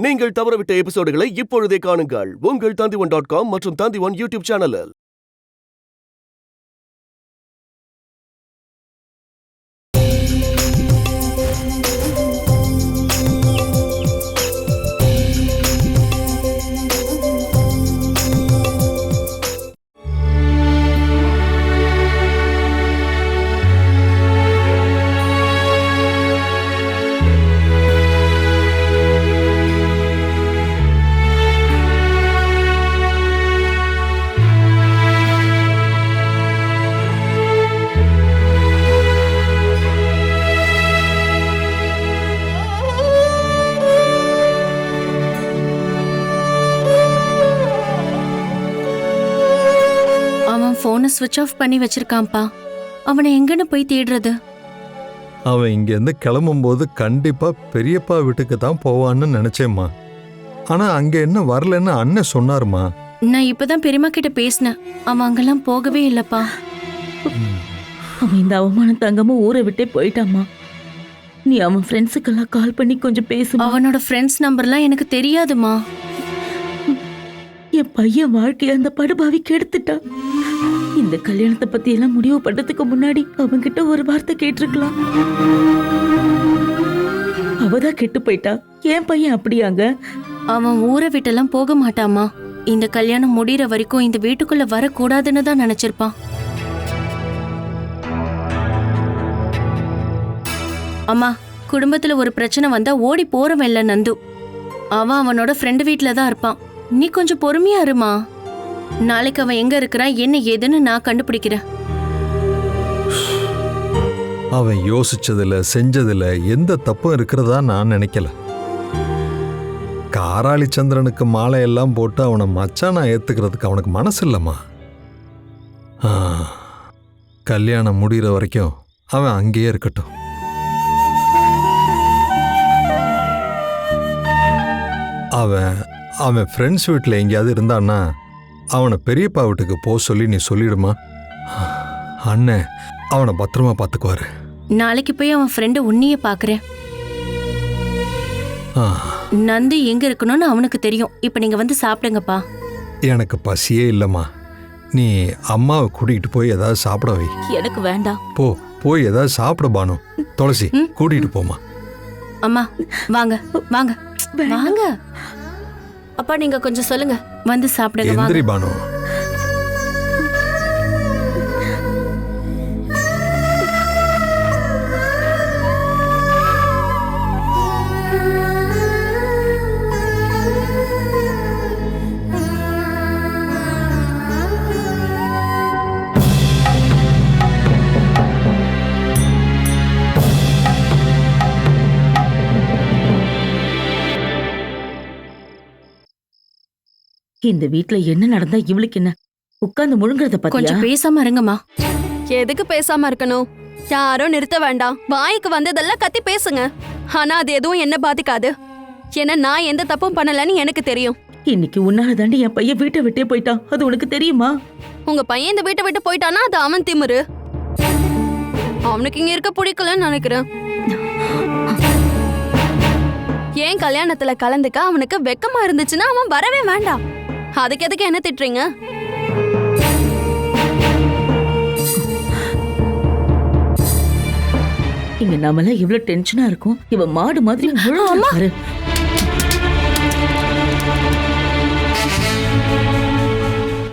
நீங்கள் தவறவிட்ட எபிசோடுகளை இப்பொழுதே காணுங்கள் உங்கள் Tandivan.com மற்றும் Tandivan யூடியூப் சேனலில். போனை ஸ்விட்ச் ஆஃப் பண்ணி வச்சிருக்கான்ப்பா. அவனை எங்கன்னு போய் தேடுறது? அவன் இங்கேருந்து கிளம்பும்போது கண்டிப்பா பெரியப்பா வீட்டுக்கு தான் போவான்னு நினைச்சேம்மா. ஆனா அங்க என்ன வரலன்னு அண்ணன் சொன்னாருமா. நான் இப்பதான் பெரியம்மா கிட்ட பேசினேன். அவன் அங்கெல்லாம் போகவே இல்லப்பா. அவன் இந்த அவமானம் தங்காம ஊரை விட்டே போயிட்டாமா. நீ அவன் ஃப்ரெண்ட்ஸுக்கெல்லாம் கால் பண்ணி கொஞ்சம் பேசு. அவனோட ஃப்ரெண்ட்ஸ் நம்பர்லாம் எனக்கு தெரியாதுமா. என் பையன் வாழ்க்கைய அந்த படுபாவி கெடுத்துட்டான். இந்த கல்யாணத்தை பத்தி எல்லாம் முடிவு பண்றதுக்கு முன்னாடி அவன்கிட்ட ஒரு வார்த்தை கேட்டிருக்கலாம். அவதான் கெட்டு போயிட்டா. என் பையன் அப்படியாங்க? அவன் ஊரை விட்டெல்லாம் போக மாட்டாமா. இந்த கல்யாணம் முடிகிற வரைக்கும் இந்த வீட்டுக்குள்ள வரக்கூடாதுன்னு தான் நினைச்சிருப்பான். அம்மா, குடும்பத்துல ஒரு பிரச்சனை வந்தா ஓடி போறவன் இல்ல நந்து. அவன் அவனோட ஃப்ரெண்டு வீட்டுல தான் இருப்பான். நீ கொஞ்சம் பொறுமையா இருமா. நாளைக்கு அவன் எங்க இருக்கிறான் என்ன ஏதுன்னு நான் கண்டுபிடிக்கிறேன். அவன் யோசிச்சதுல செஞ்சதுல எந்த தப்பும் இருக்கிறதா நான் நினைக்கல. காராளி சந்திரனுக்கு மாலை எல்லாம் போட்டு அவனை மச்சானா ஏத்துக்கிறதுக்கு அவனுக்கு மனசு இல்லம்மா. கல்யாணம் முடிகிற வரைக்கும் அவன் அங்கேயே இருக்கட்டும். அவன் ஃப்ரெண்ட்ஸ் வீட்டில் எங்கேயாவது இருந்தான்னா அவனை பெரியப்பா வீட்டுக்கு போக சொல்லி நீ சொல்லிடுமா. அண்ணன் அவனை பத்திரமா பார்த்துக்குவாரு. நாளைக்கு போய் அவன் ஃப்ரெண்டு உன்னையே பார்க்கறேன். நந்து எங்க இருக்கணும்னு அவனுக்கு தெரியும். இப்ப நீங்க வந்து சாப்பிடுங்கப்பா. எனக்கு பசியே இல்லம்மா. நீ அம்மாவை கூட்டிகிட்டு போய் ஏதாவது சாப்பிட வை. எனக்கு வேண்டாம். போய் ஏதாவது சாப்பிட பானு. துளசி கூட்டிகிட்டு போமா. அம்மா வாங்க வாங்க வாங்க. அப்பா நீங்க கொஞ்சம் சொல்லுங்க. வந்து சாப்பிடுங்க. எந்திரி பானு. இந்த வீட்ல என்ன நடந்தா இவளுக்கு என்ன? உட்கார்ந்து முழுங்கறத பத்தியா? கொஞ்சம் பேசாம இருங்கம்மா. எதுக்கு பேசாம இருக்கணும்? யாரும் நிறுத்த வேண்டாம். வாய்க்கு வந்ததெல்லாம் கத்தி பேசுங்க. ஆனா அது எதுவும் என்ன பாதிக்காது. ஏன்னா நான் எந்த தப்பும் பண்ணலன்னு எனக்கு தெரியும். இன்னைக்கு உன்னால தாண்டி என் பையன் வீட்டை விட்டே போயிட்டான். அது உனக்கு தெரியுமா? உங்க பையன் இந்த வீட்டை விட்டு போயிட்டானா அது அவன் திமிரு. அவனுக்கு இங்க இருக்க பிடிக்கலன்னு நினைக்கிறேன். ஏன் கல்யாணத்துல கலந்துக்க அவனுக்கு வெக்கமா இருந்துச்சுன்னா அவன் வரவே வேண்டாம். அதுக்கு எதுக்கு என்ன திட்டுறீங்க? இங்க நம்மள இவ்ளோ டென்ஷனா இருக்கும். இவ மாடு மாதிரி முழுவாரு.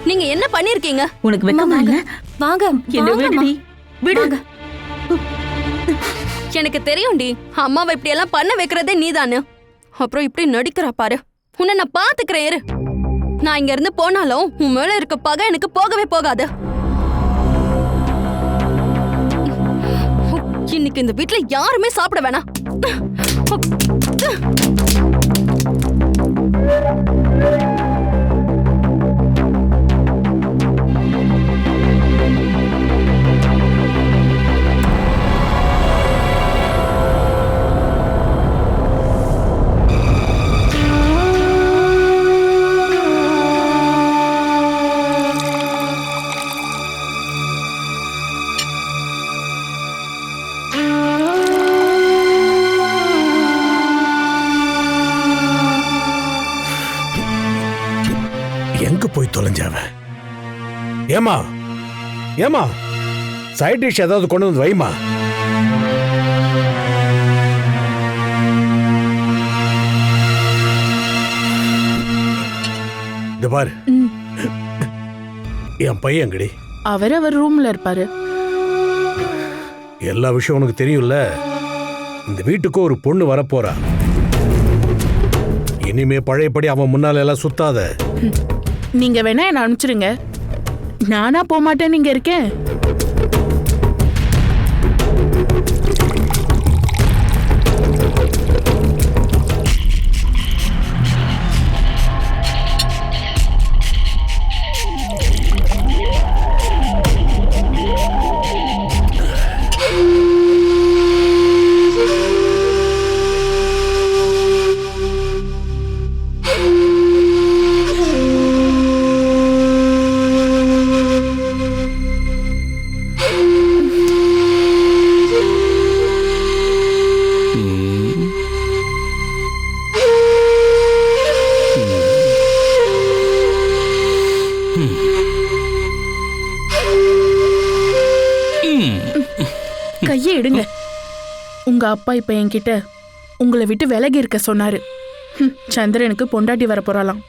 நீங்க என்ன பண்ணிருக்கீங்க? உனக்கு வெக்கமா இல்ல? வாங்க என்ன விடுடி. விடுங்க. எனக்கு தெரியும்டி. அம்மாவை இப்படி எல்லாம் பண்ண வைக்கிறதே நீதானு. அப்புறம் இப்படி நடிக்கிறா பாரு. உன்னை நான் பாத்துக்கிறேன் இரு. நான் இங்க இருந்து போனாலும் உன் மேல இருக்க பகை எனக்கு போகவே போகாது. இன்னைக்கு இந்த வீட்டுல யாருமே சாப்பிட வேணாம். எங்க போய் தொலைஞ்சாவ? ஏமா ஏமா சைட் டிஷ் ஏதாவது கொண்டு வந்து வைமா. இந்த பாரு, என் பையன் எங்கடி? அவர் ரூம்ல இருப்பாரு. எல்லா விஷயம் உனக்கு தெரியும்ல. இந்த வீட்டுக்கு ஒரு பொண்ணு வரப்போறா. இனிமே பழையபடி அவன் முன்னால எல்லாம் சுத்தாத. நீங்க வேணா என்ன அனுப்பிச்சிருங்க, நானா போக மாட்டேன். நீங்க இருக்கேன். கையை எடுங்க. உங்க அப்பா இப்ப என்கிட்ட உங்களை விட்டு விலகி இருக்க சொன்னாரு. சந்திரனுக்கு பொண்டாட்டி வர போறாளாம்.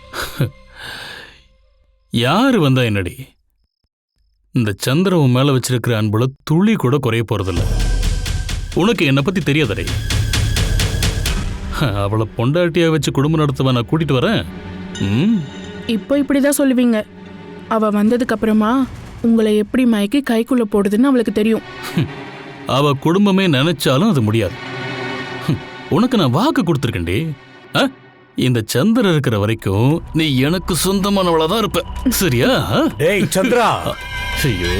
யாரு வந்தா என்னடி? இந்த சந்திரன் மேல வச்சிருக்கிற அன்புல துளி கூட குறைய போறதில்ல. உனக்கு என்னை பத்தி தெரியாதடே. அவளை பொண்டாட்டியா வச்சு குடும்பம் நடத்துவ நான் கூட்டிட்டு வரேன். இப்போ இப்படிதான் சொல்லுவீங்க. அவ வந்ததுக்கு அப்புறமா உங்களை எப்படி மயக்கி கைக்குள்ள போடுதுன்னு அவளுக்கு தெரியும். அவ குடும்பமே நினைச்சாலும் அது முடியாது. உனக்கு நான் வாக்கு கொடுத்துருக்கேன்டி. இந்த சந்திரன் இருக்கிற வரைக்கும் நீ எனக்கு சொந்தமானவளா இருப்ப. சரியா? டேய் சந்திரா. ஐயோ.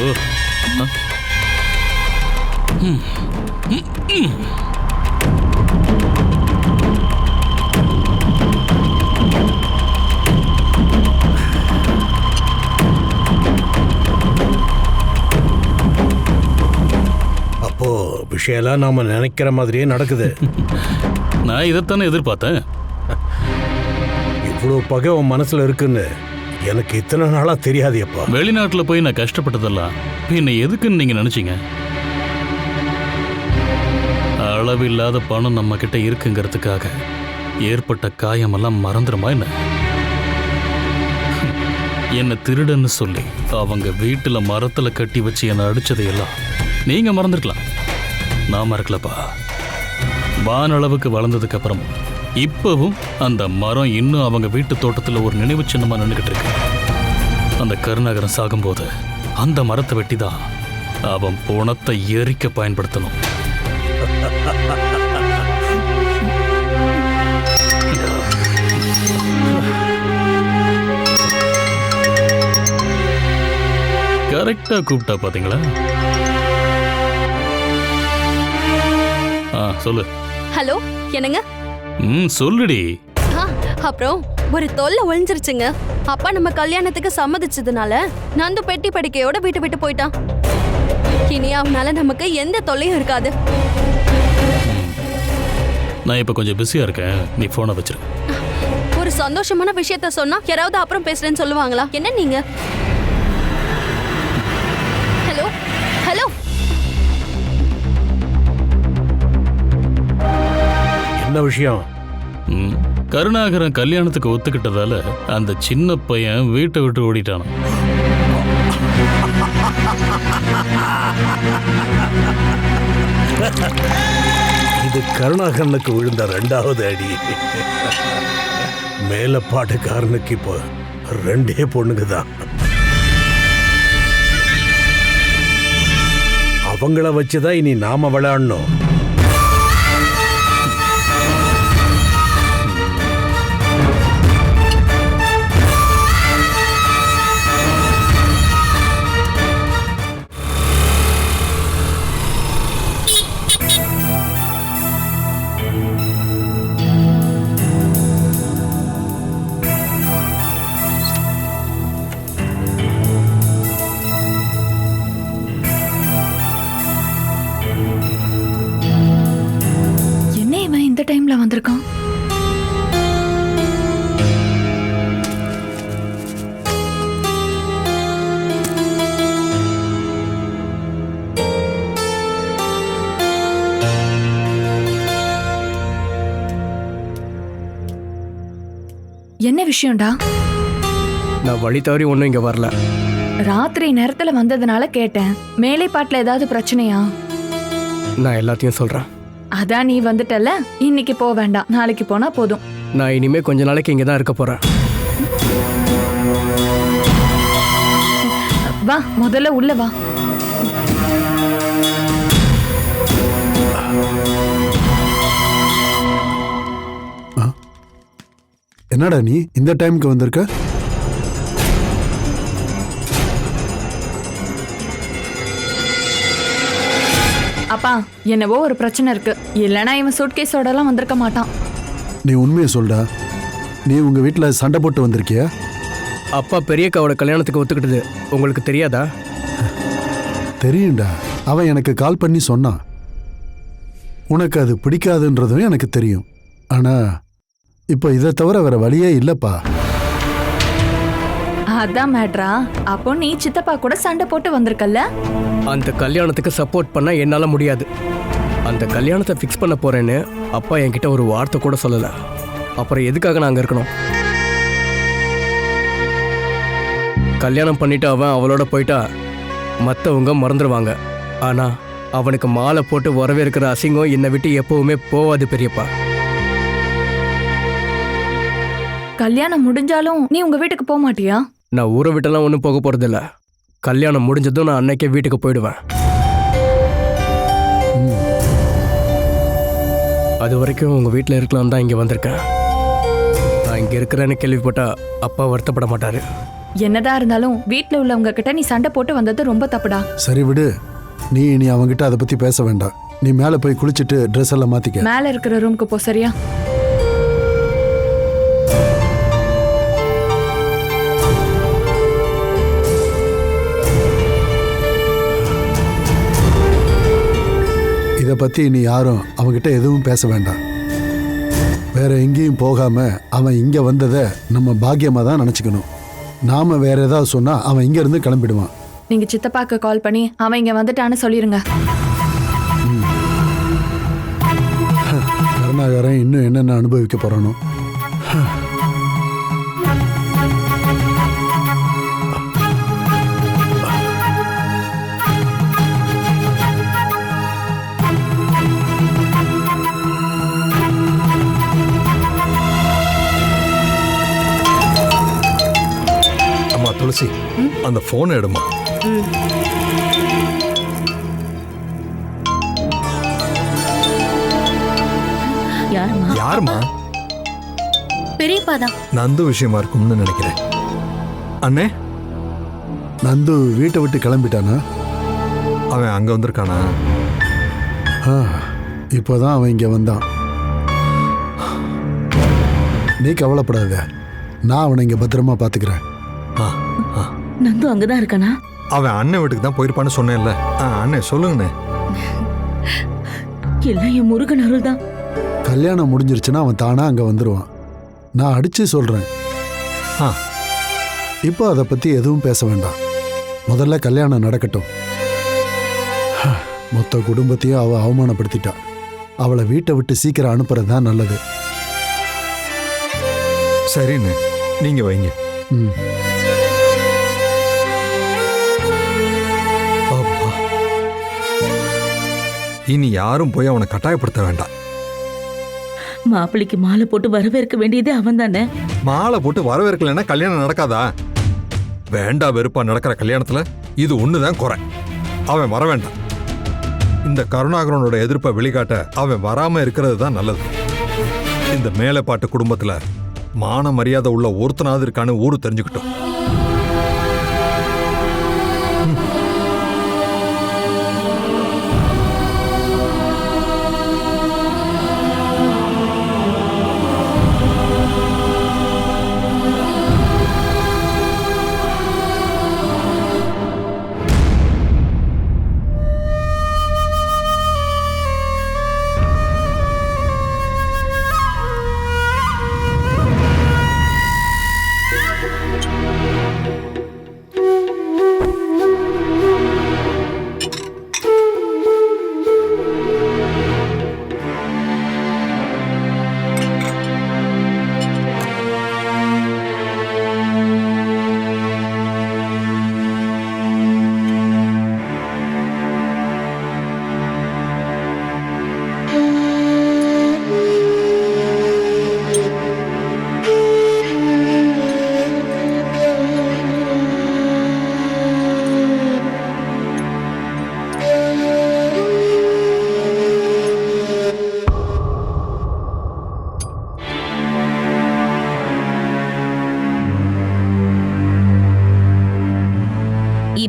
அப்போ விஷயம்லாம் நாம நினைக்கிற மாதிரியே நடக்குது. நான் இதைத்தானே எதிர்பார்த்தேன். இவ்வளவு பகை உன் மனசுல இருக்குன்னு எனக்கு இத்தனை நாளா தெரியாதுப்பா. வெளிநாட்டுல போய் நான் கஷ்டப்பட்டதெல்லாம் என்ன எதுக்குன்னு நீங்க நினைச்சீங்க? அளவில்லாத பணம் நம்ம கிட்ட இருக்குங்கிறதுக்காக ஏற்பட்ட காயமெல்லாம் மறந்துடுமா என்ன? என்ன திருடன்னு சொல்லி அவங்க வீட்டுல மரத்துல கட்டி வச்சு என்னை அடிச்சதையெல்லாம் நீங்க மறந்துருக்கலாம். நான் மறக்கலப்பா. வானளவுக்கு வளர்ந்ததுக்கு அப்புறம் இப்பவும் அந்த மரம் இன்னும் அவங்க வீட்டு தோட்டத்துல ஒரு நினைவு சின்னமா நின்றுகிட்டு இருக்கு. அந்த கருணாகரன் சாகும்போது அந்த மரத்தை வெட்டிதான் அவன் பணத்தை எரிக்க பயன்படுத்தணும். கரெக்டா கூப்பிட்டா பாத்தீங்களா? சொல்லு. ஹலோ, என்னங்க? சொல்லுடி. அப்புறம் ஒரு தொல்லை ஒழிஞ்சிருச்சுங்க. அப்பா நம்ம கல்யாணத்துக்கு சம்மதிச்சதுனால நந்து பெட்டி படிக்கையோட வீட்டை விட்டு போயிட்டான். இனி அவனால நமக்கு எந்த தொல்லையும் இருக்காது. நான் இப்ப கொஞ்சம் பிஸியா இருக்கேன், நீ போனை வச்சிரு. ஒரு சந்தோஷமான விஷயத்த சொன்னா யாராவது அப்புறம் பேசுறேன்னு சொல்லுவாங்களா? என்ன நீங்க? Hello hello. என்ன விஷயம்? கருணாகரன் கல்யாணத்துக்கு ஒத்துக்கிட்டதால அந்த சின்ன பையன் வீட்டை விட்டு ஓடிட்டான். இது கருணாகரனுக்கு விழுந்த 2வது அடி. மேலப்பாட்டுக்காரனுக்கு இப்போ 2 பொண்ணுங்க தான். அவங்கள வச்சுதான் இனி நாம விளையாடணும். என்ன விஷயம்டா? நான் வழி தவறி ஒன்றும் இங்கே வரல. ராத்திரி நேரத்துல வந்ததுனால கேட்டேன். மேலே பாட்டுல ஏதாவது பிரச்சனையா? நான் எல்லாத்தையும் சொல்கிறேன். அதான் நீ வந்துட்டல, இன்னைக்கு போக வேண்டாம், நாளைக்கு போனா போதும். நான் இனிமே கொஞ்ச நாளைக்கு இங்கே தான் இருக்க போகிறேன். வா, முதல்ல உள்ள வா. என்னடா நீ இந்த டைமுக்கு வந்திருக்க? அப்பா, என்னவோ ஒரு பிரச்சனை இருக்கு. இல்லைன்னா இவன் சூட்கேஸோடலாம் வந்திருக்க மாட்டான். நீ உண்மையை சொல்டா. நீ உங்க வீட்டில் சண்டை போட்டு வந்திருக்கியா? அப்பா பெரியக்காவோட கல்யாணத்துக்கு ஒத்துக்கிட்டது உங்களுக்கு தெரியாதா? தெரியும்டா. அவன் எனக்கு கால் பண்ணி சொன்னான். உனக்கு அது பிடிக்காதுன்றதும் எனக்கு தெரியும். ஆனா இப்போ இதை தவிர வேற வழியே இல்லப்பா. அதான் மேட்ரா. அப்போ நீ சித்தப்பா கூட சண்டை போட்டு வந்திருக்கல்ல? அந்த கல்யாணத்துக்கு சப்போர்ட் பண்ண என்னால் முடியாது. அந்த கல்யாணத்தை ஃபிக்ஸ் பண்ண போறேன்னு அப்பா என்கிட்ட ஒரு வார்த்தை கூட சொல்லலை. அப்புறம் எதுக்காக நான் அங்கே இருக்கணும்? கல்யாணம் பண்ணிட்டு அவன் அவளோட போயிட்டா மற்றவங்க மறந்துடுவாங்க. ஆனால் அவனுக்கு மாலை போட்டு வரவேற்கிற அசிங்கம் என்னை விட்டு எப்பவுமே போவாது பெரியப்பா. கல்யாணம் முடிஞ்சாலும் நீ உங்க வீட்டுக்கு போக மாட்டியா? நான் ஊரை விட்டெல்லாம் ஒன்றும் போக போகிறதில்ல. கல்யாணம் முடிஞ்சதும் நான் அன்னைக்கே வீட்டுக்கு போயிடுவேன். அது வரைக்கும் உங்கள் வீட்டில் இருக்கலாம் தான் இங்கே வந்திருக்கேன். நான் இங்கே இருக்கிறேன்னு கேள்விப்பட்டா அப்பா வருத்தப்பட மாட்டார். என்னதான் இருந்தாலும் வீட்டில் உள்ளவங்க கிட்ட நீ சண்டை போட்டு வந்தது ரொம்ப தப்புடா. சரி விடு. நீ அவங்ககிட்ட அதை பற்றி பேச வேண்டாம். நீ மேலே போய் குளிச்சுட்டு ட்ரெஸ் எல்லாம் மாற்றிக்க. மேலே இருக்கிற ரூமுக்கு போ. சரியா? இதை பற்றி நீ யாரும் அவன்கிட்ட எதுவும் பேச வேண்டாம். வேற எங்கேயும் போகாம அவன் இங்கே வந்ததை நம்ம பாக்கியமாக தான் நினச்சிக்கணும். நாம வேற ஏதாவது சொன்னா அவன் இங்க இருந்து கிளம்பிடுவான். நீங்க சித்தப்பாக்கு கால் பண்ணி அவன் இங்க வந்துட்டான்னு சொல்லிருங்க. கருணாகரன் இன்னும் என்னென்ன அனுபவிக்க போறானோ. துளசி, அந்த போன் எடுமா. யாருமா? பெரியப்பா தான். நந்து விஷயமா இருக்கும்னு நினைக்கிறேன். அண்ணே, நந்து வீட்டை விட்டு கிளம்பிட்டானா? அவன் அங்க வந்திருக்கானா? இப்போதான் அவன் இங்க வந்தான். நீ கவலைப்படாத, நான் அவனை இங்க பத்திரமா பாத்துக்கிறேன். நந்து அங்கதான் இருக்கானா? அவன் அண்ணன் வீட்டுக்கு தான் போயிருப்பான்னு சொன்னேன்ல. அண்ணே சொல்லுங்கண்ணே. எல்லாம் என் முருகன் அருள் தான். கல்யாணம் முடிஞ்சிருச்சுன்னா அவன் தானா அங்க வந்துருவான். நான் அடிச்சு சொல்றேன். இப்போ அதை பத்தி எதுவும் பேச வேண்டாம். முதல்ல கல்யாணம் நடக்கட்டும். மொத்த குடும்பத்தையும் அவ அவமானப்படுத்திட்டா. அவளை வீட்டை விட்டு சீக்கிரம் அனுப்புறது தான் நல்லது. சரிண்ணே, நீங்க வைங்க. இனி யாரும் போய் அவனை கட்டாயப்படுத்த வேண்டாம். மாப்பிள்ளைக்கு மாலை போட்டு வரவேற்க வேண்டியதே அவன் தானே. மாலை போட்டு வரவேற்கலன்னா கல்யாணம் நடக்காதா? வேண்டா வெறுப்பா நடக்கிற கல்யாணத்துல இது ஒண்ணுதான் குறை. அவன் வர வேண்டாம். இந்த கருணாகரனோட எதிர்ப்பை வெளிக்காட்ட அவன் வராம இருக்கிறது தான் நல்லது. இந்த மேலப்பாட்டு குடும்பத்துல மான மரியாதை உள்ள ஒருத்தனாவது இருக்கான்னு ஊரு தெரிஞ்சுக்கிட்டோம்.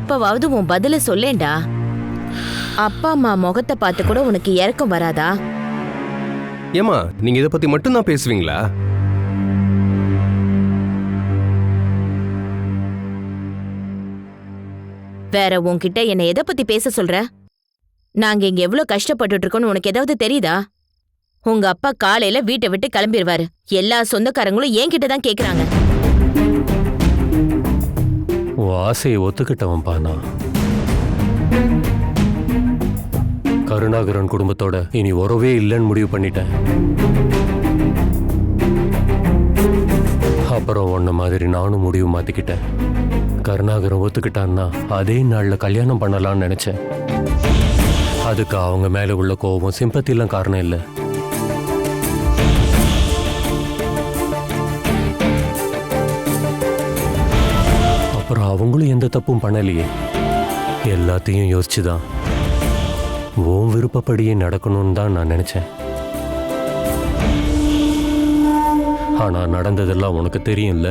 இப்பவாவது உன் பதில சொல்லேன்டா. அப்பா அம்மா முகத்தை பார்த்து கூட உனக்கு இறக்கம் வராதா? ஏமா நீங்க இதை பத்தி மட்டும் தான் பேசுவீங்களா? வேற உன்கிட்ட என்ன எதை பத்தி பேச சொல்ற? நாங்க இங்க எவ்வளவு கஷ்டப்பட்டுட்டு இருக்கோம்னு உனக்கு ஏதாவது தெரியுதா? உங்க அப்பா காலையில வீட்டை விட்டு கிளம்பிடுவாரு. எல்லா சொந்தக்காரங்களும் என்கிட்ட தான் கேக்குறாங்க. உன் ஆசையை ஒத்துக்கிட்டவன்பா நான். கருணாகரன் குடும்பத்தோட இனி உறவே இல்லைன்னு முடிவு பண்ணிட்டேன். அப்புறம் உன்ன மாதிரி நானும் முடிவு மாத்திக்கிட்டேன். கருணாகரன் ஒத்துக்கிட்டான்னா அதே நாள்ல கல்யாணம் பண்ணலாம்னு நினைச்சேன். அதுக்கு அவங்க மேல உள்ள கோபம் சிம்பத்திலாம் காரணம் இல்லை. அப்புறம் அவங்களும் எந்த தப்பும் பண்ணலையே. எல்லாத்தையும் யோசிச்சுதான் உன் விருப்பப்படியே நடக்கணும்னு தான் நான் நினைச்சேன். ஆனா நடந்ததெல்லாம் உனக்கு தெரியும்ல.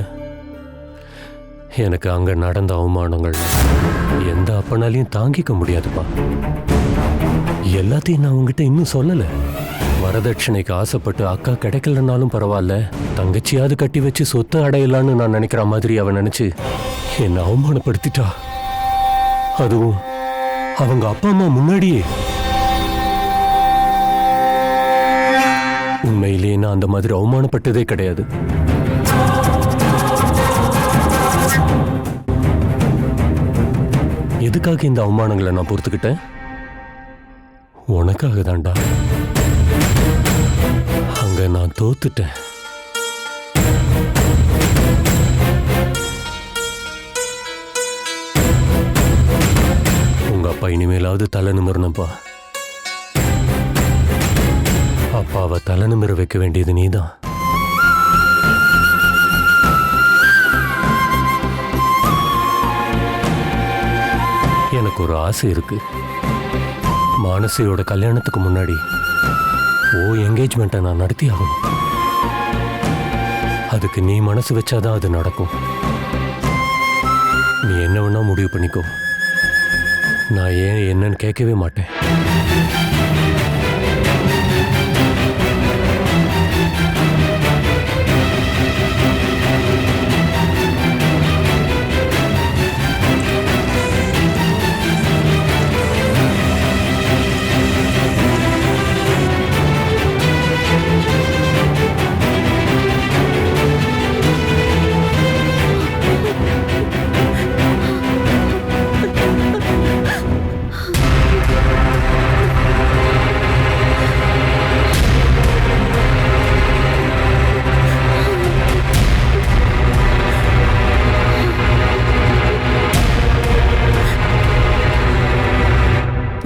எனக்கு அங்க நடந்த அவமானங்கள் எந்த அப்பனாலையும் தாங்கிக்க முடியாதுப்பா. எல்லாத்தையும் நான் உங்ககிட்ட இன்னும் சொல்லல. வரதட்சணைக்கு ஆசைப்பட்டு அக்கா கிடைக்கலனாலும் பரவாயில்ல, தங்கச்சியாவது கட்டி வச்சு சொத்து அடையலான்னு நான் நினைக்கிற மாதிரி அவன் நினைச்சு என்னை அவமானப்படுத்திட்டா. அதுவும் அவங்க அப்பா அம்மா முன்னாடியே. உண்மையிலேயே நான் அந்த மாதிரி அவமானப்பட்டதே கிடையாது. எதுக்காக இந்த அவமானங்களை நான் பொறுத்துக்கிட்டேன்? உனக்காக தான்டா. அங்க நான் தோத்துட்டேன். உங்க அப்பா இனிமேலாவது தலை நிமிரணும்ப்பா. அப்பாவை தலை நிமிர வைக்க வேண்டியது நீதான். எனக்கு ஒரு ஆசை இருக்கு. மானசியோட கல்யாணத்துக்கு முன்னாடி என்கேஜ்மெண்ட்டை நான் நடத்தி ஆகணும். அதுக்கு நீ மனசு வச்சாதான் அது நடக்கும். நீ என்ன வேணா முடிவு பண்ணிக்கோ. நான் ஏன் என்னன்னு கேட்கவே மாட்டேன்.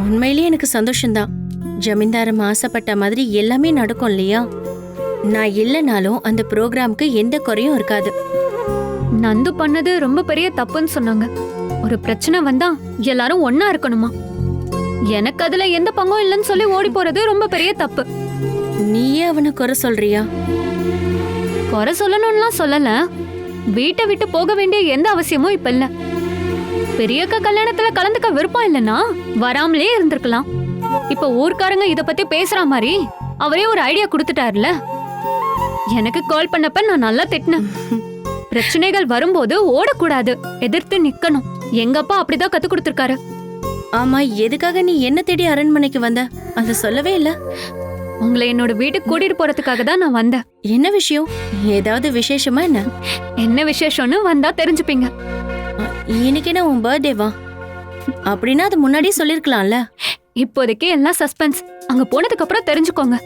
உண்மையிலேயே எனக்கு சந்தோஷம்தான். ஜமீன்தாரம் ஆசைப்பட்ட மாதிரி எல்லாமே நடக்கும் இல்லையா? நான் இல்லைனாலும் அந்த ப்ரோக்ராம்க்கு எந்த குறையும் இருக்காது. நந்து பண்ணது ரொம்ப பெரிய தப்புன்னு சொன்னாங்க. ஒரு பிரச்சனை வந்தா எல்லாரும் ஒன்னா இருக்கணுமா? எனக்கு அதுல எந்த பங்கும் இல்லைன்னு சொல்லி ஓடி போறது ரொம்ப பெரிய தப்பு. நீயே அவனை குறை சொல்றியா? குறை சொல்லணும்லாம் சொல்லல. வீட்டை விட்டு போக வேண்டிய எந்த அவசியமும் இப்ப இல்ல. பெரியக்கா கல்யாணத்துல கலந்துக்க விருப்பம் இல்லைன்னா வராமலே இருந்திருக்கலாம். இப்ப ஊர்க்காரங்க இத பத்தி பேசுற மாதிரி அவரே ஒரு ஐடியா கொடுத்துட்டாருல. எனக்கு கால் பண்ணப்ப நான் நல்லா திட்டினேன். பிரச்சனைகள் வரும்போது ஓடக்கூடாது, எதிர்த்து நிக்கணும். எங்க அப்பா அப்படிதான் கத்து கொடுத்திருக்காரு. ஆமா, எதுக்காக நீ என்ன தேடி அரண்மனைக்கு வந்த? அத சொல்லவே இல்ல. உங்களை என்னோட வீட்டுக்கு கூட்டிட்டு போறதுக்காக தான் நான் வந்தேன். என்ன விஷயம்? ஏதாவது விசேஷமா என்ன? என்ன விசேஷம்னு வந்தா தெரிஞ்சுப்பீங்க. இன்னைக்கு என்ன உன் பர்த்டேவா? அப்படின்னா அது முன்னாடியே சொல்லிருக்கலாம்ல. இப்போதைக்கு எல்லாம் சஸ்பென்ஸ். அங்க போனதுக்கு அப்புறம் தெரிஞ்சுக்கோங்க.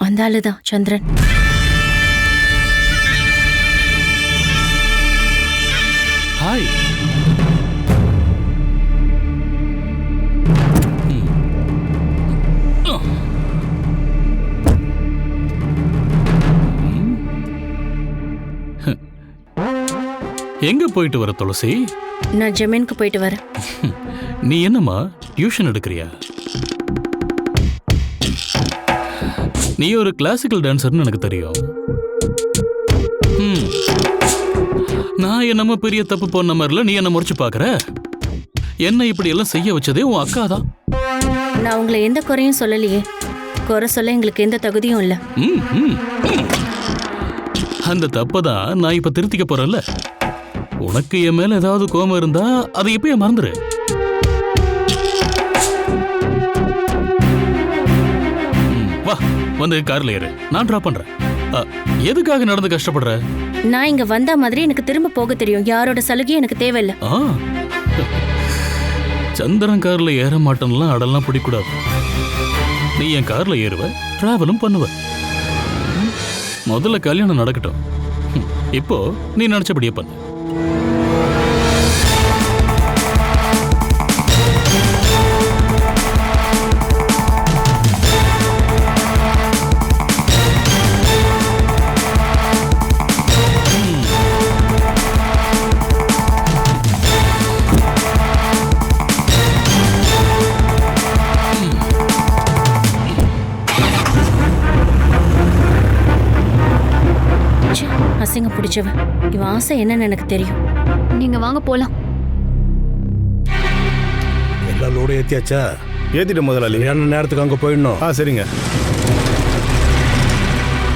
அந்த ஆளுதான் சந்திரன். ஹாய். எங்க போயிட்டு வர துளசி? நான் ஜமீனுக்கு போயிட்டு வரேன். நீ என்னம்மா டியூஷன் எடுக்கிறியா? நீ ஒரு கிளாசிக்கல் டான்சர்னு எனக்கு தெரியும். நான் என்னமோ பெரிய தப்பு பண்ண மாதிரில நீ என்ன முறைச்சு பாக்குற? என்ன இப்படி எல்லாம் செய்ய வச்சதே உன் அக்கா தான். நான் உங்களை எந்த குறையும் சொல்லலையே. குறை சொல்ல எங்களுக்கு எந்த தகுதியும் இல்ல. அந்த தப்பை தான் நான் இப்ப திருத்திக்க போறேன்ல. உனக்கு என் மேல ஏதாவது கோபம் இருந்தா அதை இப்பயே மறந்துரு. வா, வந்து கார்ல ஏறு, நான் டிராப் பண்றேன். எதுக்காக நடந்து கஷ்டப்படுற? நான் இங்க வந்த மாதிரி எனக்கு திரும்ப போக தெரியும். யாரோட சலுகையும் எனக்கு தேவையில்லை. சந்திரன் கார்ல ஏற மாட்டேன்லாம் அடெல்லாம் பிடிக்கூடாது. நீ என் கார்ல ஏறுவ, டிராவலும் பண்ணுவ. முதல்ல கல்யாணம் நடக்கட்டும். இப்போ நீ நினைச்சபடியே பண்ணு. அசிங்க பிடிச்சவன். இவன் ஆசை என்னன்னு எனக்கு தெரியும். நீங்க வாங்க போலாம். எல்லா லோடு ஏத்தியாச்சா? ஏத்திட்டு முதலாளி. என்ன நேரத்துக்கு அங்க போயிடணும். சரிங்க.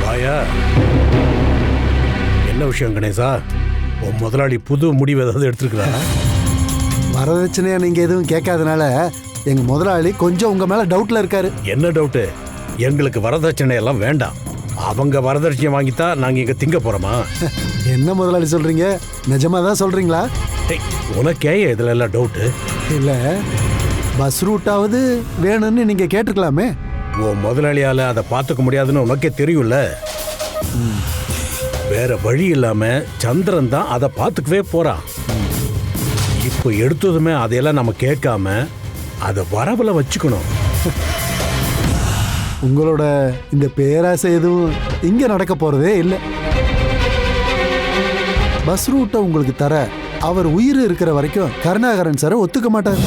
வாயா. என்ன விஷயம் கணேசா? உன் முதலாளி புது முடிவு ஏதாவது எடுத்துருக்கா? வரதட்சணையா நீங்க எதுவும் கேட்காதனால எங்க முதலாளி கொஞ்சம் உங்க மேல டவுட்ல இருக்காரு. என்ன டவுட்டு? எங்களுக்கு வரதட்சணை எல்லாம் வேண்டாம். அவங்க வரதட்சணை வாங்கித்தா நாங்க இங்க திங்க போறோமா? என்ன முதலாளி சொல்றீங்க? நிஜமா தான் சொல்றீங்களா? உனக்கே இதுல எல்லாம் டவுட்டு இல்ல. பஸ் ரூட்டாவது வேணும்னு நீங்க கேட்டுக்கலாமே. உன் முதலாளியால அதை பார்த்துக்க முடியாதுன்னு உனக்கே தெரியும்ல. வேற வழி இல்லாம சந்திரன் தான் அதை பார்த்துக்கவே போறான். இப்போ எடுத்ததுமே அதையெல்லாம் நம்ம கேட்காம அதை வரவுல வச்சுக்கணும். உங்களோட இந்த பேராசை எதுவும் இங்க நடக்க போறதே இல்லை. பஸ் ரூட்டை உங்களுக்கு தர அவர் உயிர் இருக்கிற வரைக்கும் கருணாகரன் சாரை ஒத்துக்க மாட்டார்.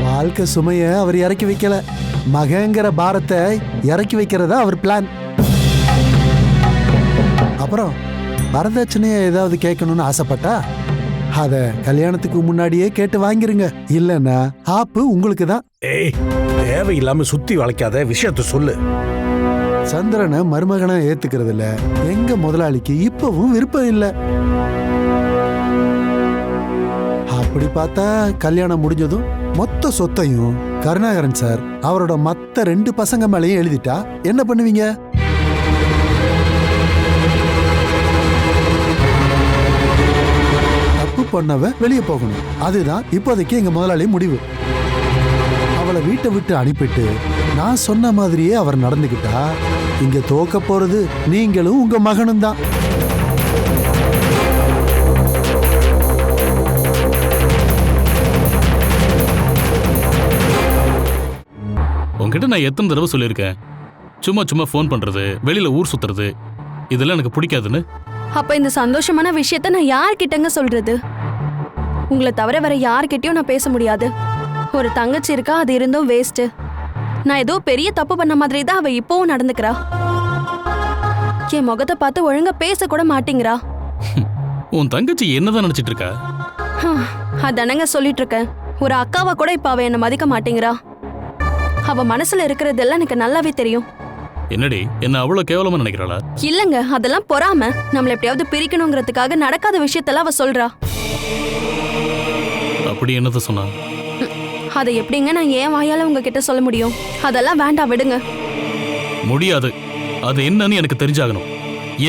வாழ்க்கை சுமைய அவர் இறக்கி வைக்கல, மகங்கிற பாரத்தை இறக்கி வைக்கிறதா அவர் பிளான். அப்புறம் வரதட்சணையை ஏதாவது கேட்கணும்னு ஆசைப்பட்டா அத கல்யாணத்துக்கு முன்னாடியே கேட்டு வாங்கிருங்க. இல்லன்னா ஆப்பு உங்களுக்கு தான். ஏய், தேவையில்லாம சுத்தி வளைக்காத விஷயத்த சொல்லு. சந்திரனை மருமகனை ஏத்துக்கிறதுல எங்க முதலாளிக்கு இப்பவும் விருப்பம் இல்லை. அப்படி பார்த்தா கல்யாணம் முடிஞ்சதும் மொத்த சொத்தையும் கருணாகரன் சார் அவரோட மத்த 2 பசங்க மேலேயும் எழுதிட்டா என்ன பண்ணுவீங்க? தப்பு பண்ணவ வெளியே போகணும். அதுதான் இப்போதைக்கு எங்க முதலாளி முடிவு. அவளை வீட்டை விட்டு அனுப்பிட்டு நான் சொன்ன மாதிரியே அவர் நடந்துக்கிட்டா இங்க தோக்க போறது நீங்களும் உங்க மகனும் தான். உங்ககிட்ட நான் எத்தனை தடவை சொல்லியிருக்கேன், சும்மா சும்மா ஃபோன் பண்றது, வெளியில ஊர் சுத்துறது, இதெல்லாம் எனக்கு பிடிக்காதுன்னு. அப்ப இந்த சந்தோஷமான விஷயத்த நான் யார்கிட்டங்க சொல்றது? உங்களை தவிர வேற யார்கிட்டயும் நான் பேச முடியாது. ஒரு தங்கச்சி இருக்கா, அது இருந்தும் வேஸ்ட். நான் ஏதோ பெரிய தப்பு பண்ண மாதிரி தான் அவ இப்பவும் நடந்துக்கிறா. என் முகத்தை பார்த்து ஒழுங்கா பேச கூட மாட்டேங்கிறா. உன் தங்கச்சி என்னதான் நினைச்சிட்டு இருக்கா? அதானங்க சொல்லிட்டு இருக்கேன். ஒரு அக்காவை கூட இப்ப அவ என்ன மதிக்க மாட்டேங்கிறா. அவ மனசுல இருக்கிறதெல்லாம் எனக்கு நல்லாவே தெரியும். என்னடி, என்ன அவ்வளவு கேவலமா நினைக்கிறாளா? இல்லங்க, அதெல்லாம் பொறாம. நம்மள எப்படியாவது பிரிக்கணுங்கிறதுக்காக நடக்காத விஷயத்தெல்லாம் அவ சொல்றா. அப்படி என்னத சொன்னா? அதை எப்படிங்க நான் ஏன் வாயால உங்ககிட்ட சொல்ல முடியும்? அதெல்லாம் வேண்டாம், விடுங்க. முடியாது. அது என்னன்னு எனக்கு தெரிஞ்சாகணும்.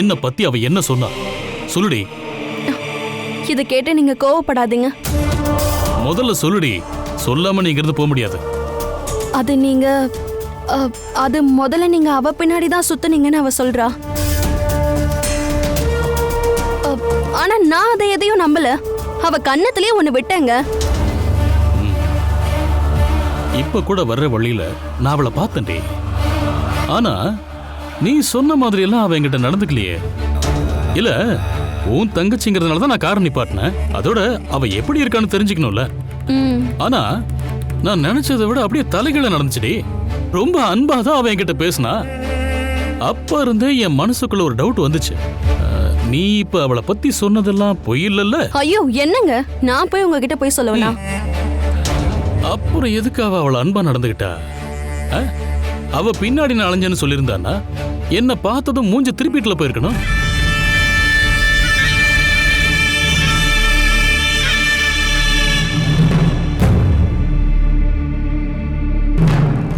என்ன பத்தி அவ என்ன சொன்னா சொல்லுடி. இத கேட்டு நீங்க கோவப்படாதீங்க. முதல்ல சொல்லுடி. சொல்லாம நீங்க இருந்து போக முடியாது. அது முதல்ல நீங்க அவ பின்னாடி தான் சுத்துனீங்கன்னு அவ சொல்றா. ஆனா நான் அதை எதையும் நம்பல. அவ கண்ணத்திலேயே ஒண்ணு விட்டேங்க. இப்ப கூட வர்ற வழியில நான் அவளை பார்த்தேன்டே. ஆனா நீ சொன்ன மாதிரி எல்லாம் அவ என்கிட்ட நடந்துக்கலையே. இல்ல, உன் தங்கச்சிங்கிறதுனால தான் நான் கார் நிப்பாட்டினேன். அதோட அவ எப்படி இருக்கான்னு தெரிஞ்சுக்கணும்ல. ஆனா நான் நினைச்சதை விட அப்படியே தலைகீழ நடந்துச்சுடி. ரொம்ப அன்பா தான் அவ என்கிட்ட பேசினா. அப்ப இருந்தே என் மனசுக்குள்ள ஒரு டவுட் வந்துச்சு. நீ இப்ப அவளை பத்தி சொன்னதெல்லாம் பொய் இல்லல்ல? ஐயோ என்னங்க, நான் போய் உங்ககிட்ட போய் சொல்லவனா? அப்புறம் எதுக்கு அவ அன்பா நடந்துகிட்டா? அவ பின்னாடி நான் அலைஞ்சேன்னு சொல்லியிருந்தானா என்ன பார்த்ததும் மூஞ்ச திருப்பிட்டுல போயிருக்கணும்.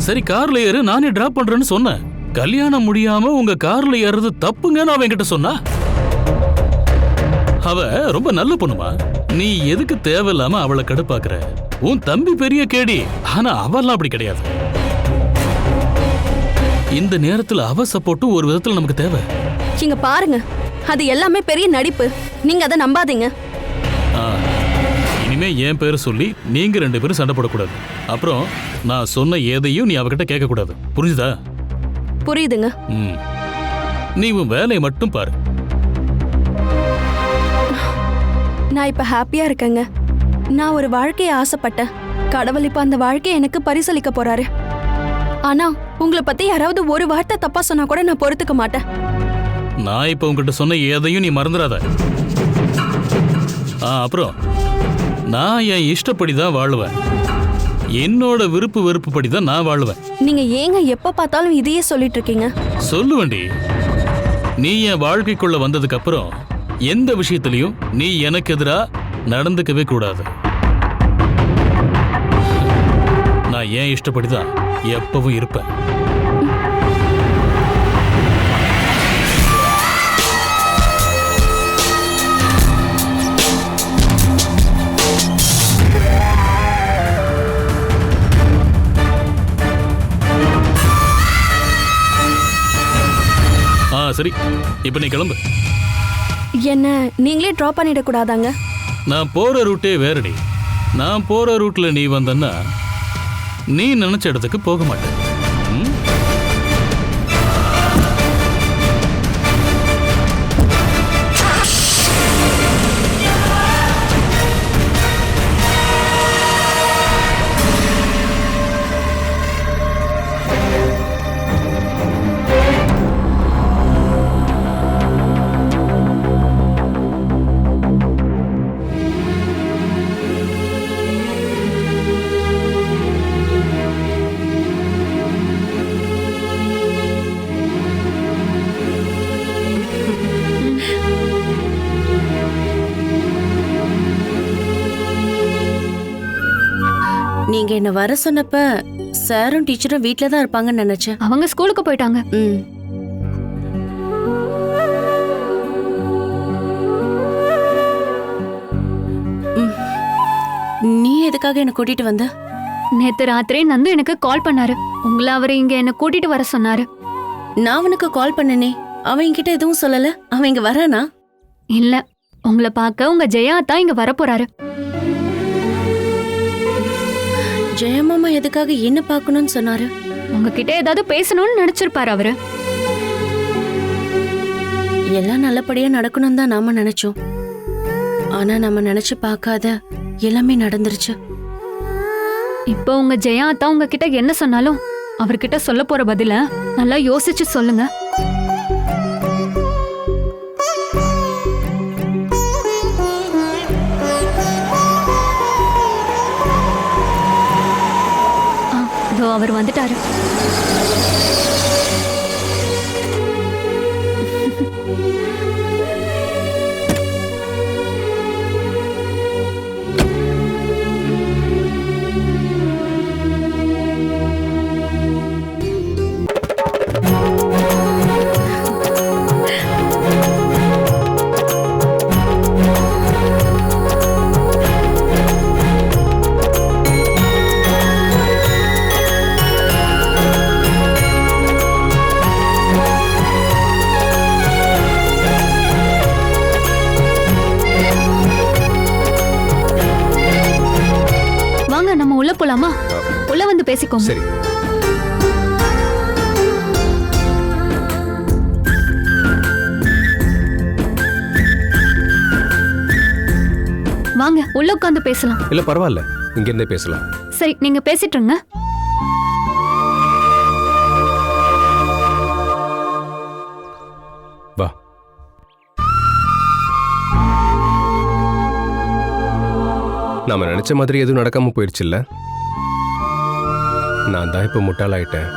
சரி கார்ல ஏறு, நானே டிராப் பண்றேன்னு சொன்னேன். கல்யாணம் முடியாம உங்க கார்ல ஏறது தப்புங்கன்னு அவன் என்கிட்ட சொன்னா. அவ ரொம்ப நல்ல பொண்ணுமா. நீ எதுக்கு தேவையில்லாம அவளை கடுப்பாக்குற? உன் தம்பி பெரிய கேடி, ஆனா அவெல்லாம் அப்படி கிடையாது. இந்த நேரத்துல அவ சப்போர்ட்டும் ஒரு விதத்துல நமக்கு தேவை. இங்க பாருங்க, அது எல்லாமே பெரிய நடிப்பு. நீங்க அதை நம்பாதீங்க. இனிமே என் பேரை சொல்லி நீங்க 2 பேரும் சண்டை போடக்கூடாது. அப்புறம் நான் சொன்ன எதையும் நீ அவகிட்ட கேட்க கூடாது. புரிஞ்சுதா? புரியுதுங்க. நீ உன் வேலையை மட்டும் பாரு. நான் இப்ப ஹாப்பியா இருக்கேங்க. நான் ஒரு வாழ்க்கையை ஆசைப்பட்டேன். கடவுள் இப்ப அந்த வாழ்க்கையை எனக்கு பரிசளிக்க போறாரு. ஆனா உங்களை பத்தி யாராவது ஒரு வார்த்தை தப்பா சொன்னா கூட நான் பொறுத்துக்க மாட்டேன். நான் இப்ப உங்ககிட்ட சொன்ன எதையும் நீ மறந்துடாத. அப்புறம் நான் என் இஷ்டப்படிதான் வாழுவேன். என்னோட விருப்பு வெறுப்புப்படி தான் நான் வாழுவேன். நீங்க ஏங்க எப்ப பார்த்தாலும் இதையே சொல்லிட்டு இருக்கீங்க? சொல்லுவேண்டி. நீ என் வாழ்க்கைக்குள்ள வந்ததுக்கு அப்புறம் எந்த விஷயத்திலையும் நீ எனக்கு எதிரா நடந்துக்கவே கூடாது. நான் ஏன் இஷ்டப்படிதான் எப்பவும் இருப்பேன். சரி, இப்ப நீ கிளம்பு. என்ன நீங்களே டிராப் பண்ணிட கூடாதாங்க? நான் போற ரூட்டே வேறடி. நான் போற ரூட்ல நீ வந்தன்னா நீ நினைச்ச இடத்துக்கு போக மாட்டேன். நீங்க என்ன வர சொன்னப்ப சாரும் டீச்சரும் வீட்ல தான் இருப்பாங்கன்னு நினைச்சேன். அவங்க ஸ்கூலுக்கு போயிட்டாங்க. நீ எதுக்காக என்ன கூட்டிட்டு வந்த? நேத்து ராத்திரி நந்து எனக்கு கால் பண்ணாரு. உங்களை அவரு இங்க என்ன கூட்டிட்டு வர சொன்னாரு. நான் அவனுக்கு கால் பண்ணனே, அவன் என்கிட்ட எதுவும் சொல்லல. அவன் இங்க வரானா? இல்ல, உங்களை பார்க்க உங்க ஜெயா தான் இங்க வர போறாரு. ஜெயமாமா எதுக்காக என்ன பார்க்கணும்னு சொன்னாரு? உங்ககிட்ட ஏதாவது பேசணும்னு நினைச்சிருப்பாரு அவரு. எல்லாம் நல்லபடியா நடக்கணும் தான் நாம நினைச்சோம். ஆனா நம்ம நினைச்சு பார்க்காத எல்லாமே நடந்துருச்சு. இப்போ உங்க ஜெயா தான் உங்ககிட்ட என்ன சொன்னாலும் அவர்கிட்ட சொல்ல போற பதில நல்லா யோசிச்சு சொல்லுங்க. இதோ அவர் வந்துட்டாரு. உள்ள போலாமா? உள்ள வந்து பேசிக்கோங்க. சரி. வாங்க உள்ள உட்கார்ந்து பேசலாம். இல்ல பரவாயில்ல, இங்க இருந்தே பேசலாம். சரி, நீங்க பேசிட்டு இருங்க. நாம நினைச்ச மாதிரி எதுவும் நடக்காம போயிடுச்சுல்ல. நான் தான் இப்ப முட்டாளாயிட்டேன்.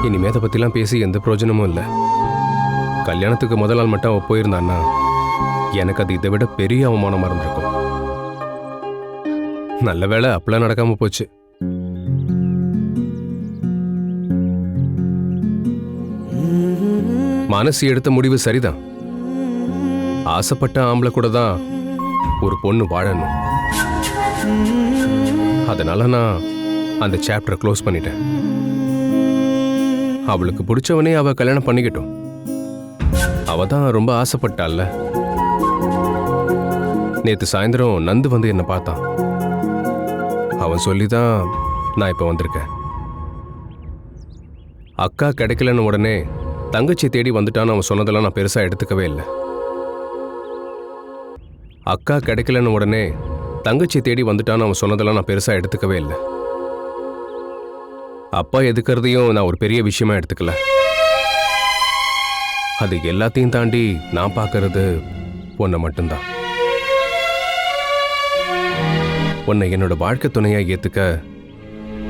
இனிமே அதை பத்திலாம் பேசி எந்த பிரயோஜனமும் இல்லை. கல்யாணத்துக்கு முதல் நாள் மட்டும் அவ போயிருந்தான்னா எனக்கு அது இதை விட பெரிய அவமானமா இருந்திருக்கும். நல்ல வேளை அப்பெல்லாம் நடக்காம போச்சு. மனசு எடுத்த முடிவு சரிதான். ஆசைப்பட்ட ஆம்பளை கூட தான் ஒரு பொண்ணு வாழணும். அதனால நான் அந்த சாப்டரை க்ளோஸ் பண்ணிட்டேன். அவளுக்கு பிடிச்சவனே அவ கல்யாணம் பண்ணிக்கட்டும். அவ தான் ரொம்ப ஆசைப்பட்டாள்ல. நேத்து சாயந்தரம் நந்து வந்து என்னை பார்த்தான். அவன் சொல்லிதான் நான் இப்ப வந்திருக்கேன். அக்கா கிடைக்கலன்னு உடனே தங்கச்சி தேடி வந்துட்டான்னு அவன் சொன்னதெல்லாம் நான் பெருசா எடுத்துக்கவே இல்லை. அக்கா கிடைக்கலன்னு உடனே தங்கச்சி தேடி வந்துட்டான்னு அவன் சொன்னதெல்லாம் நான் பெருசா எடுத்துக்கவே இல்லை. அப்பா எதுக்கிறதையும் நான் ஒரு பெரிய விஷயமா எடுத்துக்கல. அது எல்லாத்தையும் தாண்டி நான் பார்க்கறது உன்னை மட்டும்தான். உன்னை என்னோட வாழ்க்கை துணையா ஏத்துக்க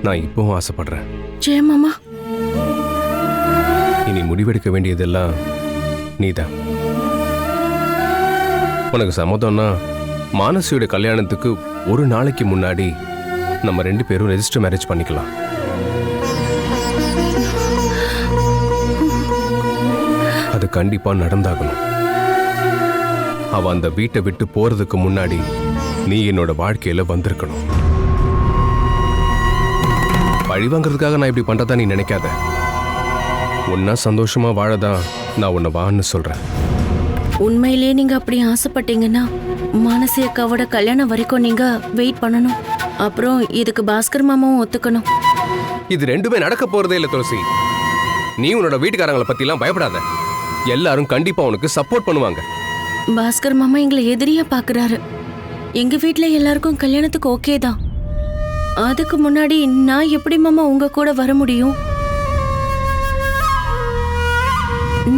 நான் இப்பவும் ஆசைப்படுறேன். ஜெயமாமா, இனி முடிவெடுக்க வேண்டியதெல்லாம் நீதான். உனக்கு சம்மதம்னா மானசியோட கல்யாணத்துக்கு ஒரு நாளைக்கு முன்னாடி நம்ம 2 பேரும் ரெஜிஸ்டர் மேரேஜ் பண்ணிக்கலாம். அது கண்டிப்பா நடந்தாகணும். அவ அந்த வீட்டை விட்டு போறதுக்கு முன்னாடி நீ என்னோட வாழ்க்கையில வந்திருக்கணும். பழி வாங்குறதுக்காக நான் இப்படி பண்றதா நீ நினைக்காத. உன்னா சந்தோஷமா வாழதான் நான் உன்னை வான்னு சொல்றேன். உண்மையிலேயே நீங்க அப்படி ஆசைப்பட்டீங்கன்னா மானசி அக்காவோட கல்யாணம் வரைக்கும் நீங்க வெயிட் பண்ணணும். அப்புறம் இதுக்கு பாஸ்கர் மாமாவும் ஒத்துக்கணும். இது ரெண்டுமே நடக்க போறதே இல்லை துளசி. நீ உன்னோட வீட்டுக்காரங்களை பத்திலாம் பயப்படாத. எல்லாரும் கண்டிப்பா உனக்கு சப்போர்ட் பண்ணுவாங்க. பாஸ்கர் மாமா எங்களை எதிரியா பாக்குறாரு. எங்க வீட்ல எல்லாருக்கும் கல்யாணத்துக்கு ஓகே தான். அதுக்கு முன்னாடி நான் எப்படி மாமா உங்க கூட வர முடியும்?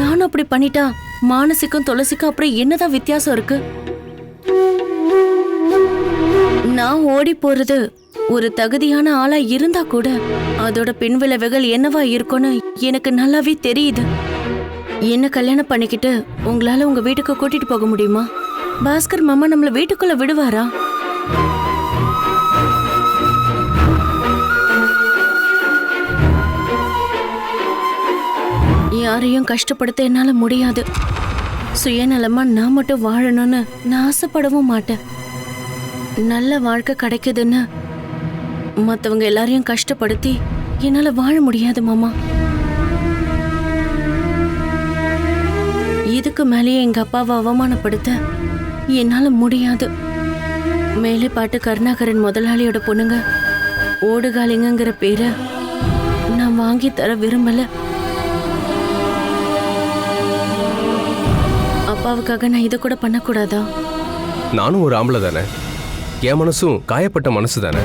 நானும் அப்படி பண்ணிட்டா மானசிக்கும் துளசிக்கும் அப்புறம் என்னதான் வித்தியாசம் இருக்கு? நான் ஓடி போறது ஒரு தகுதியான ஆளா இருந்தா கூட அதோட பின்விளைவுகள் என்னவா இருக்கும்னு எனக்கு நல்லாவே தெரியுது. என்ன கல்யாணம் பண்ணிக்கிட்டு உங்களால உங்க வீட்டுக்கு கூட்டிட்டு போக முடியுமா? பாஸ்கர் மாமா நம்மள வீட்டுக்குள்ள விடுவாரா? யாரையும் கஷ்டப்படுத்த என்னால முடியாது. சுயநலமா நான் மட்டும் வாழணும்னு நான் ஆசைப்படவும் மாட்டேன். நல்ல வாழ்க்கை கிடைக்குதுன்னு மற்றவங்க எல்லாரையும் கஷ்டப்படுத்தி என்னால வாழ முடியாது மாமா. இதுக்கு மேலேயே எங்க அப்பாவை அவமானப்படுத்த என்னால முடியாது. மேலே பாட்டு கருணாகரன் முதலாளியோட பொண்ணுங்க ஓடுகாலிங்கிற பேரை நான் வாங்கி தர விரும்பல. அப்பாவுக்காக நான் இதை கூட பண்ணக்கூடாதா? நானும் ஒரு ஆம்பளை தானே. என் மனசும் காயப்பட்ட மனசு தானே.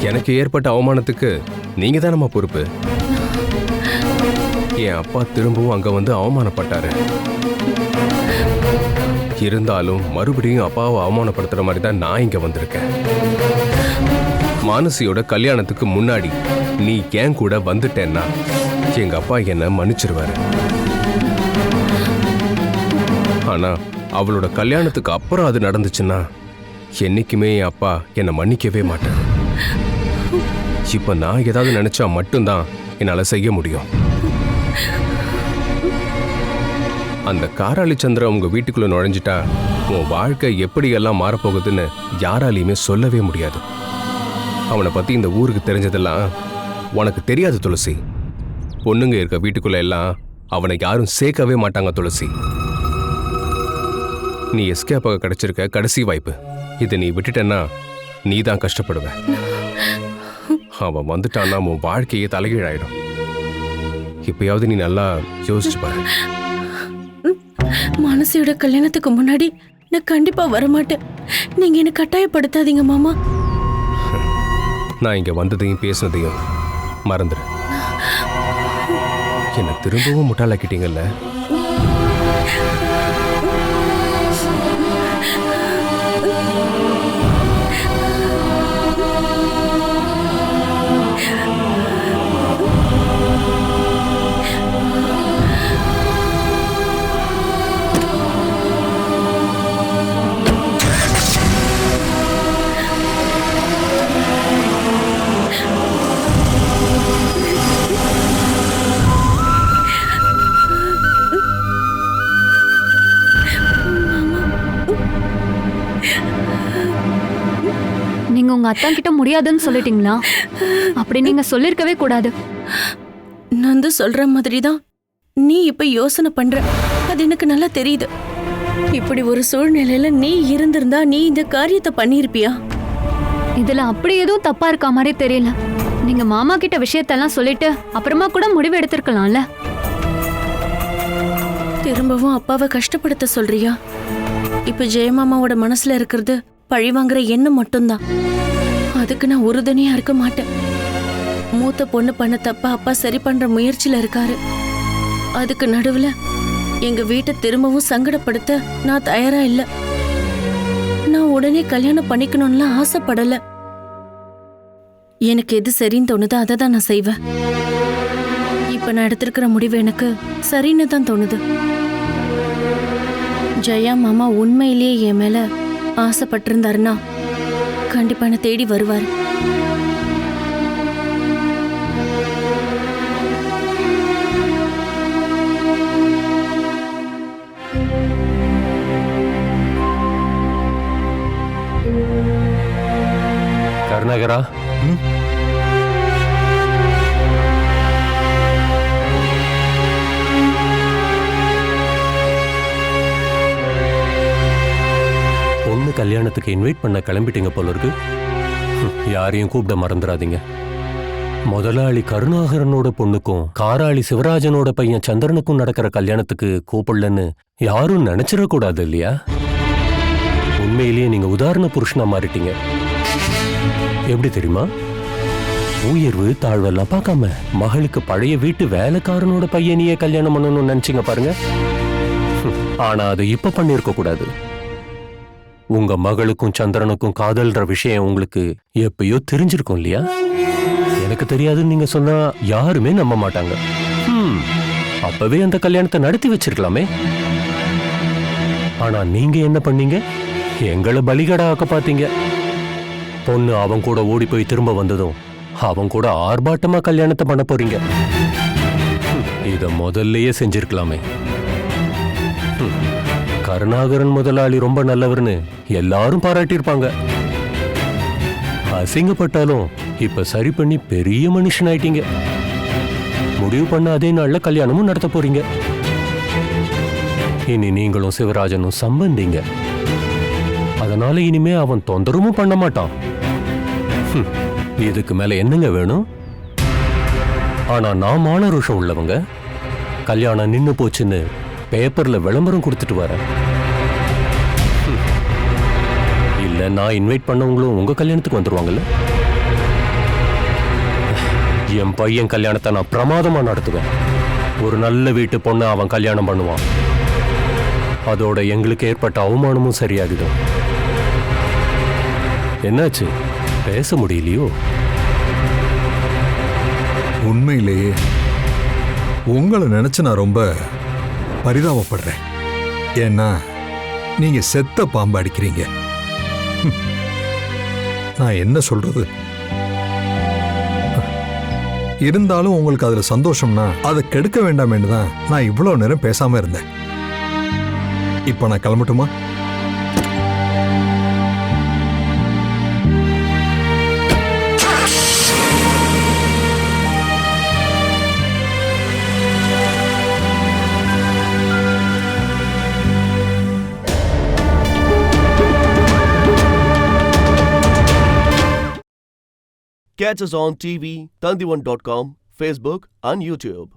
எனக்கு ஏற்பட்ட அவமானத்துக்கு நீங்க தான் நம்ம பொறுப்பு. என் அப்பா திரும்பவும் அங்க வந்து அவமானப்பட்டாரு. இருந்தாலும் மறுபடியும் அப்பாவை அவமானப்படுத்துற மாதிரி தான் நான் இங்க வந்திருக்கேன். மானசியோட கல்யாணத்துக்கு முன்னாடி நீ ஏன் கூட வந்துட்டேன்னா எங்க அப்பா என்ன மன்னிச்சிருவாரு. ஆனா அவளோட கல்யாணத்துக்கு அப்புறம் அது நடந்துச்சுன்னா என்னைக்குமே என் அப்பா என்னை மன்னிக்கவே மாட்டாரு. இப்ப நான் ஏதாவது நினைச்சா மட்டும்தான் என்னால செய்ய முடியும். அந்த காராளி சந்திரன் உங்க வீட்டுக்குள்ள நுழைஞ்சிட்டா உன் வாழ்க்கை எப்படியெல்லாம் மாறப்போகுதுன்னு யாராலையுமே சொல்லவே முடியாது. அவனை பத்தி இந்த ஊருக்கு தெரிஞ்சதெல்லாம் உனக்கு தெரியாது துளசி. பொண்ணுங்க இருக்க வீட்டுக்குள்ள எல்லாம் அவனை யாரும் சேர்க்கவே மாட்டாங்க துளசி. நீ எஸ்கேப்பாக கிடைச்சிருக்க கடைசி வாய்ப்பு. இதை நீ விட்டுட்டேன்னா நீ தான் கஷ்டப்படுவ. அவன் வந்துட்டான்னா உன் வாழ்க்கையே தலைகீழாயிடும். இப்பயாவது நீ நல்லா யோசிச்சு பாரு. மானசியோட கல்யாணத்துக்கு முன்னாடி நான் கண்டிப்பா வரமாட்டேன். நீங்க என்ன கட்டாயப்படுத்தாதீங்க மாமா. நான் இங்க வந்ததையும் பேசினதையும் மறந்துடு. என்ன திரும்பவும் முட்டாளாக்கிட்டீங்கல்ல. அத்தான் கிட்ட முடியாதுன்னு சொல்லிட்டீங்களா? அப்படி நீங்க சொல்லிருக்கவே கூடாது. நந்து சொல்ற மாதிரி தான் நீ இப்ப யோசனை பண்ற. அது எனக்கு நல்லா தெரியுது. இப்படி ஒரு சூழ்நிலையில நீ இருந்திருந்தா நீ இந்த காரியத்தை பண்ணிருப்பியா? இதுல அப்படி எதுவும் தப்பா இருக்க மாதிரி தெரியல. நீங்க மாமா கிட்ட விஷயத்தெல்லாம் சொல்லிட்டு அப்புறமா கூட முடிவு எடுத்திருக்கலாம்ல. திரும்பவும் அப்பாவை கஷ்டப்படுத்த சொல்றியா? இப்ப ஜெயமாமாவோட மனசுல இருக்கிறது பழி வாங்குற எண்ணம் மட்டும்தான். அதுக்கு நான் உறுதுணையா இருக்க மாட்டேன். மூத்த பொண்ணு பண்ண தப்ப அப்பா சரி பண்ற முயற்சியில இருக்காரு. அதுக்கு நடுவுல எங்க வீட்டை திரும்பவும் சங்கடப்படுத்த நான் தயாரா இல்ல. நான் உடனே கல்யாணம் பண்ணிக்கணும்லாம் ஆசைப்படல. எனக்கு எது சரின்னு தோணுதோ அதை தான் நான் செய்வேன். இப்ப நான் எடுத்திருக்கிற முடிவு எனக்கு சரின்னு தான் தோணுது. ஜெயா மாமா உண்மையிலேயே என் மேல ஆசைப்பட்டிருந்தாருன்னா கண்டிப்பா என்னை தேடி வருவார். கருணாகரா, பொண்ணு கல்யாணத்துக்கு இன்வைட் பண்ண கிளம்பிட்டீங்க போல இருக்கு. யாரையும் கூப்பிட மறந்துடாதீங்க. முதலாளி கருணாகரனோட பொண்ணுக்கும் காராளி சிவராஜனோட பையன் சந்திரனுக்கும் நடக்கிற கல்யாணத்துக்கு கூப்பிடலன்னு யாரும் நினைச்சிடக்கூடாது இல்லையா? உண்மையிலேயே நீங்க உதாரண புருஷனா மாறிட்டீங்க. எப்படி தெரியுமா? உயர்வு தாழ்வெல்லாம் பார்க்காம மகளுக்கு பழைய வீட்டு வேலைக்காரனோட பையனையே கல்யாணம் பண்ணணும்னு நினைச்சீங்க பாருங்க. ஆனா அது இப்ப பண்ணிருக்க கூடாது. உங்க மகளுக்கும் சந்திரனுக்கும் காதல்ன்ற விஷயம் உங்களுக்கு எப்பயோ தெரிஞ்சிருக்கும் இல்லையா? எனக்கு தெரியாதுன்னு நீங்க சொன்னா யாருமே நம்ப மாட்டாங்க. அப்பவே அந்த கல்யாணத்தை நடத்தி வச்சிருக்கலாமே. ஆனா நீங்க என்ன பண்ணீங்க? எங்களை பலிகடா ஆக்க பாத்தீங்க. பொண்ணு அவன் கூட ஓடி போய் திரும்ப வந்ததும் அவன் கூட ஆர்ப்பாட்டமா கல்யாணத்தை பண்ண போறீங்க. இத முதல்லயே செஞ்சிருக்கலாமே. கருணாகரன் முதலாளி ரொம்ப நல்லவர்னு எல்லாரும் பாராட்டியிருப்பாங்க. அசிங்கப்பட்டாலும் இப்ப சரி பண்ணி பெரிய மனுஷன் ஆயிட்டீங்க. முடிவு பண்ண அதே நாள்ல கல்யாணமும் நடத்த போறீங்க. இனி நீங்களும் சிவராஜனும் சம்பந்திங்க. அதனால இனிமே அவன் தொந்தரவும் பண்ண மாட்டான். இதுக்கு மேல என்னங்க வேணும்? ஆனா நான் மானரோஷம் உள்ளவங்க. கல்யாணம் நின்னு போச்சுன்னு பேப்பர்ல விளம்பரம் கொடுத்துட்டு வரேன். இல்ல நான் இன்வைட் பண்ணவங்களும் உங்க கல்யாணத்துக்கு வந்துருவாங்கல்ல. என் பையன் கல்யாணத்தை நான் பிரமாதமா நடத்துவேன். ஒரு நல்ல வீட்டு பொண்ணை அவன் கல்யாணம் பண்ணுவான். அதோட எங்களுக்கு ஏற்பட்ட அவமானமும் சரியாகிடும். என்னாச்சு, பேச முடியலையோ? உண்மையிலேயே உங்களை நினைச்சு நான் ரொம்ப பரிதாபப்படுறேன். ஏன்னா நீங்க செத்த பாம்பு அடிக்கிறீங்க. நான் என்ன சொல்றது? இருந்தாலும் உங்களுக்கு அதுல சந்தோஷம்னா அதை கெடுக்க வேண்டாமேன்னு தான் நான் இவ்வளவு நேரம் பேசாம இருந்தேன். இப்ப நான் கிளம்பட்டுமா? Catch us on TV, Tandivan.com, Facebook and YouTube.